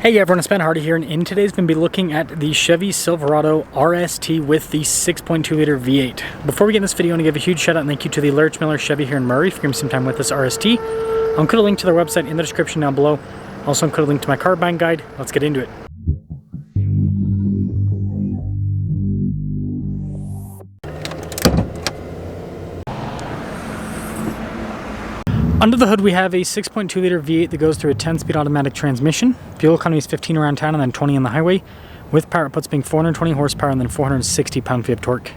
Hey everyone, it's Ben Hardy here, and in today's going to be looking at the Chevy Silverado RST with the 6.2 liter V8. Before we get in this video, I want to give a huge shout out and thank you to the Lurch Miller Chevy here in Murray for giving me some time with this RST. I'll include a link to their website in the description down below. Also include a link to my car buying guide. Let's get into it. Under the hood we have a 6.2 liter V8 that goes through a 10-speed automatic transmission. Fuel economy is 15 around town and then 20 on the highway, with power outputs being 420 horsepower and then 460 pound-feet of torque.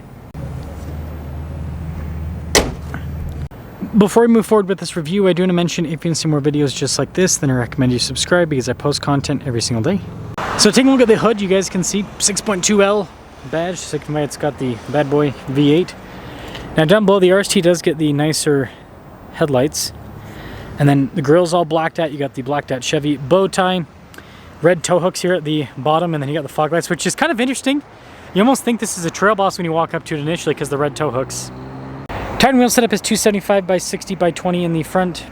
Before we move forward with this review, I do want to mention if you want to see more videos just like this, then I recommend you subscribe because I post content every single day. So taking a look at the hood, you guys can see 6.2L badge, so it's got the bad boy V8. Now down below, the RST does get the nicer headlights. And then the grill's all blacked out. You got the blacked out Chevy bow tie, red tow hooks here at the bottom, and then you got the fog lights, which is kind of interesting. You almost think this is a trail boss when you walk up to it initially because the red tow hooks. Tire and wheel setup is 275 by 60 by 20 in the front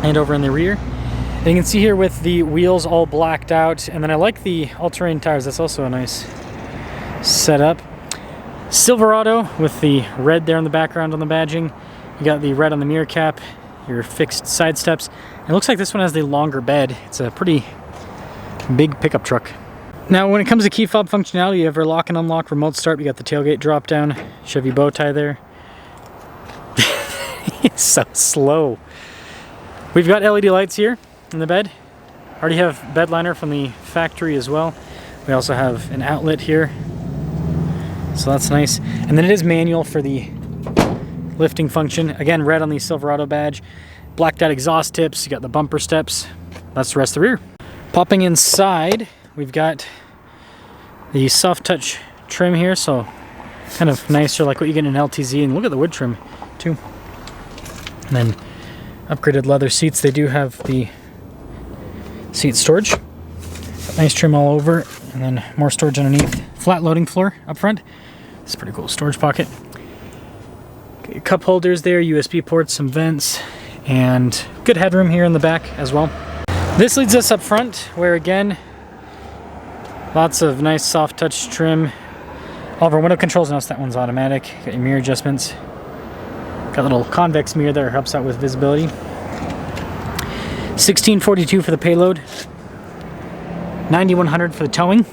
and over in the rear. And you can see here with the wheels all blacked out, and then I like the all-terrain tires. That's also a nice setup. Silverado with the red there in the background on the badging. You got the red on the mirror cap, your fixed side steps. It looks like this one has the longer bed. It's a pretty big pickup truck. Now when it comes to key fob functionality, you have your lock and unlock, remote start. You got the tailgate drop down, Chevy bow tie there. It's so slow. We've got LED lights here in the bed. Already have bed liner from the factory as well. We also have an outlet here, so that's nice. And then it is manual for the lifting function. Again, red on the Silverado badge. Blacked out exhaust tips. You got the bumper steps. That's the rest of the rear. Popping inside, we've got the soft touch trim here, so kind of nicer like what you get in an LTZ. And look at the wood trim too. And then upgraded leather seats. They do have the seat storage. Nice trim all over, and then more storage underneath. Flat loading floor up front. It's a pretty cool storage pocket. Cup holders there, USB ports, some vents, and good headroom here in the back as well. This leads us up front, where again, lots of nice soft touch trim. All of our window controls, notice that one's automatic. Got your mirror adjustments. Got a little convex mirror there, helps out with visibility. 1642 for the payload. 9100 for the towing.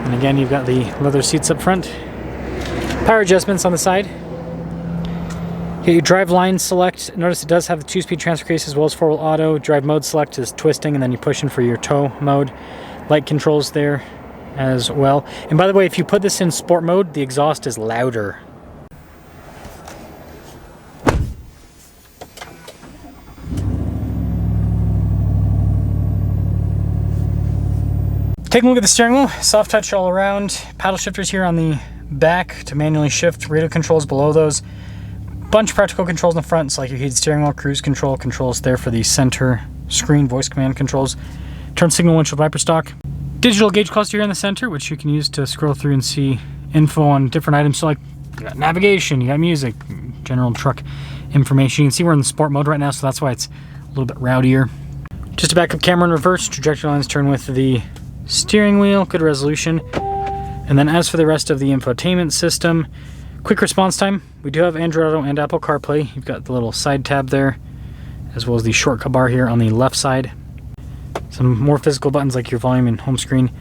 And again, you've got the leather seats up front. Power adjustments on the side. Get your drive line select. Notice it does have the 2-speed transfer case as well as 4-wheel auto. Drive mode select is twisting, and then you push in for your tow mode. Light controls there as well. And by the way, if you put this in sport mode, the exhaust is louder. Taking a look at the steering wheel, soft touch all around. Paddle shifters here on the back to manually shift. Radio controls below those. Bunch of practical controls in the front, so like your heated steering wheel, cruise control, controls there for the center screen, voice command controls, turn signal, windshield wiper stock. Digital gauge cluster here in the center, which you can use to scroll through and see info on different items. So like you got navigation, you got music, general truck information. You can see we're in sport mode right now, so that's why it's a little bit rowdier. Just a backup camera in reverse, trajectory lines turn with the steering wheel, good resolution. And then as for the rest of the infotainment system, quick response time. We do have Android Auto and Apple CarPlay. You've got the little side tab there, as well as the shortcut bar here on the left side. Some more physical buttons like your volume and home screen.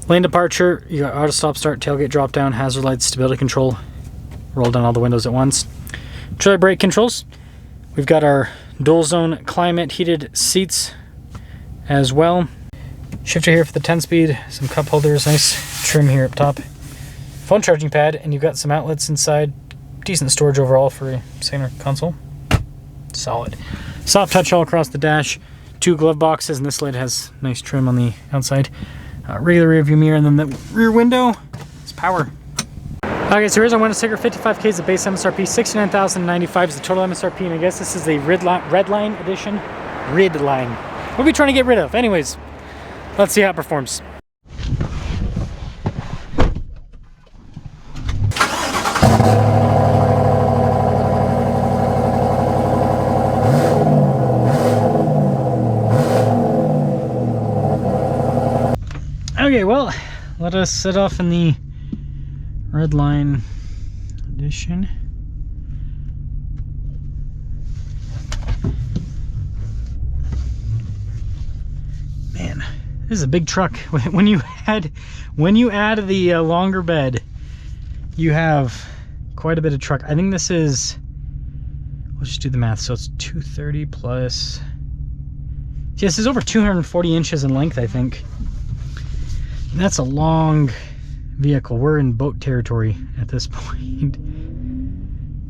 Lane departure, you got auto stop start, tailgate drop down, hazard lights, stability control. Roll down all the windows at once. Trailer brake controls. We've got our dual zone climate heated seats as well. Shifter here for the 10-speed, some cup holders, nice trim here up top. Phone charging pad, and you've got some outlets inside. Decent storage overall for a center console. Solid. Soft touch all across the dash. 2 glove boxes, and this lid has nice trim on the outside. Regular rear view mirror, and then the rear window is power. Okay, so here's our window sticker. 55K is the base MSRP. 69,095 is the total MSRP, and I guess this is the Redline Edition. Redline. What are we trying to get rid of? Anyways, let's see how it performs. Okay, well, let us set off in the Redline Edition. Man, this is a big truck. When you add the longer bed, you have quite a bit of truck. I think this is, let's just do the math. So it's 230 plus, yes, this is over 240 inches in length, I think. And that's a long vehicle. We're in boat territory at this point.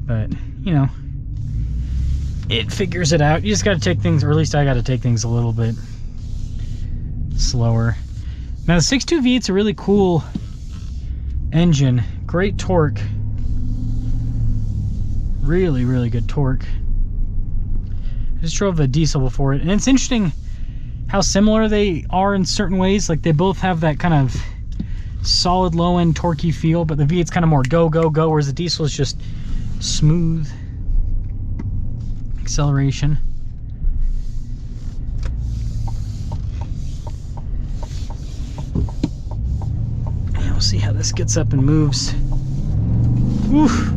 But, you know, it figures it out. You just got to take things, or at least I got to take things a little bit slower. Now the 6.2 V8's a really cool engine. Great torque. Really, really good torque. I just drove a diesel before it, and it's interesting how similar they are in certain ways. Like, they both have that kind of solid low-end torquey feel, but the V8's kind of more go, go, go, whereas the diesel is just smooth acceleration. And we'll see how this gets up and moves. Oof.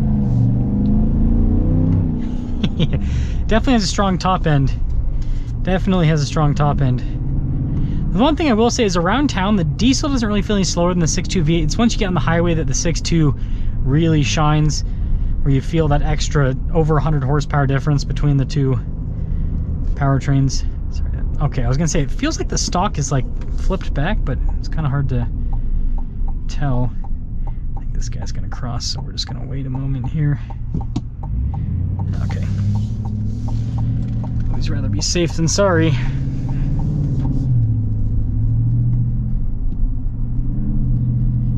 Definitely has a strong top end. Definitely has a strong top end. The one thing I will say is around town, the diesel doesn't really feel any slower than the 6.2 V8. It's once you get on the highway that the 6.2 really shines, where you feel that extra over 100 horsepower difference between the two powertrains. Sorry. Okay, I was gonna say, it feels like the stock is like flipped back, but it's kind of hard to tell. I think this guy's gonna cross, so we're just gonna wait a moment here. Okay. Always rather be safe than sorry.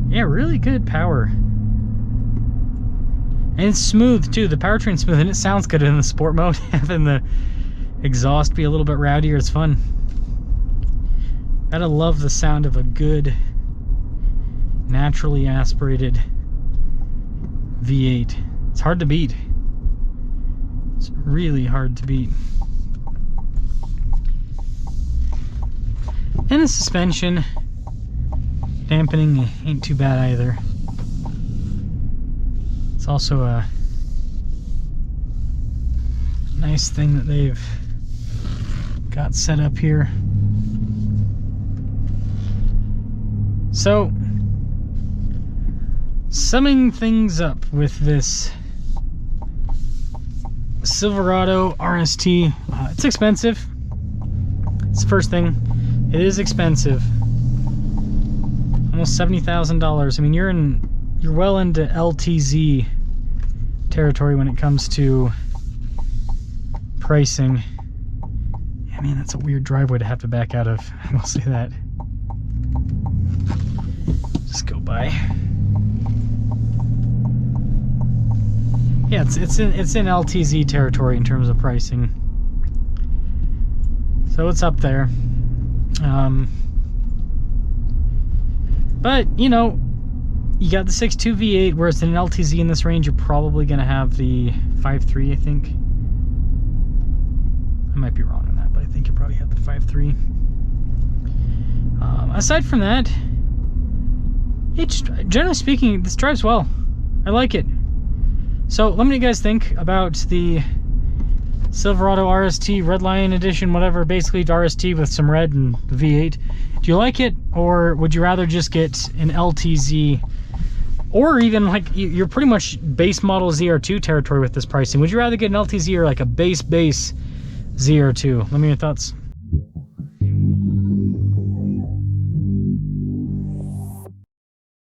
Yeah, really good power. And it's smooth too. The powertrain's smooth, and it sounds good in the sport mode. Having the exhaust be a little bit rowdier, it's fun. Gotta love the sound of a good, naturally aspirated V8. It's hard to beat. It's really hard to beat. And the suspension dampening ain't too bad either. It's also a nice thing that they've got set up here. So, summing things up with this Silverado RST, it's expensive. It's the first thing. It is expensive. Almost $70,000. I mean, you're well into LTZ territory when it comes to pricing. Yeah, man, that's a weird driveway to have to back out of. I will say that. Just go by. Yeah, it's in LTZ territory in terms of pricing. So it's up there. But, you know, you got the 6.2 V8, whereas in an LTZ in this range, you're probably going to have the 5.3, I think. I might be wrong on that, but I think you probably have the 5.3. Aside from that, it's, generally speaking, this drives well. I like it. So let me know what you guys think about the Silverado RST Redline Edition, whatever, basically RST with some red and the V8. Do you like it, or would you rather just get an LTZ, or even like you're pretty much base model ZR2 territory with this pricing? Would you rather get an LTZ or like a base ZR2? Let me know your thoughts.